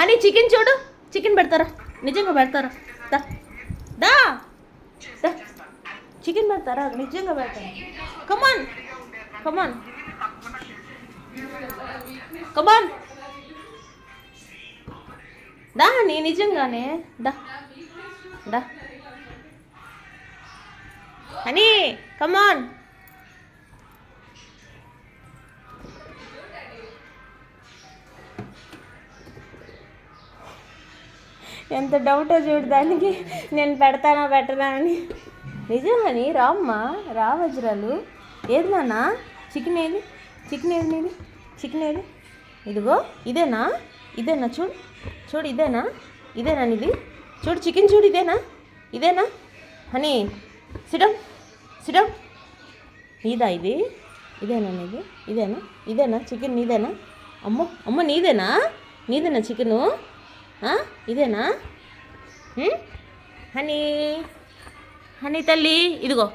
Honey chicken చూడు, chicken పెడతారా, నిజంగా పెడతారా? దా దా దా చికెన్ పెడతారా, నిజంగా పెడతారా? కమాన్ కమాన్ కమాన్ దా నీ నిజంగానే దా దా హనీ కమాన్. ఎంత డౌటో చూడు దానికి, నేను పెడతానా పెట్టనా అని. నిజమని రామ్మా, రా వజ్రాలు. ఏది నాన్న చికెన్ ఏది, చికెన్ ఏది నీది, చికెన్ ఏది? ఇదిగో ఇదేనా, ఇదేనా చూడు, చూడు ఇదేనా, ఇదేనా నీది? చూడు చికెన్ చూడు, ఇదేనా, ఇదేనా? హనీ సిడం సిడం. నీదా ఇది, ఇదేనా నీది, ఇదేనా, ఇదేనా చికెన్ నీదేనా? అమ్మో అమ్మో నీదేనా, నీదేనా చికెను, ఇదేనా? హనీ హనీ తల్లి ఇదిగో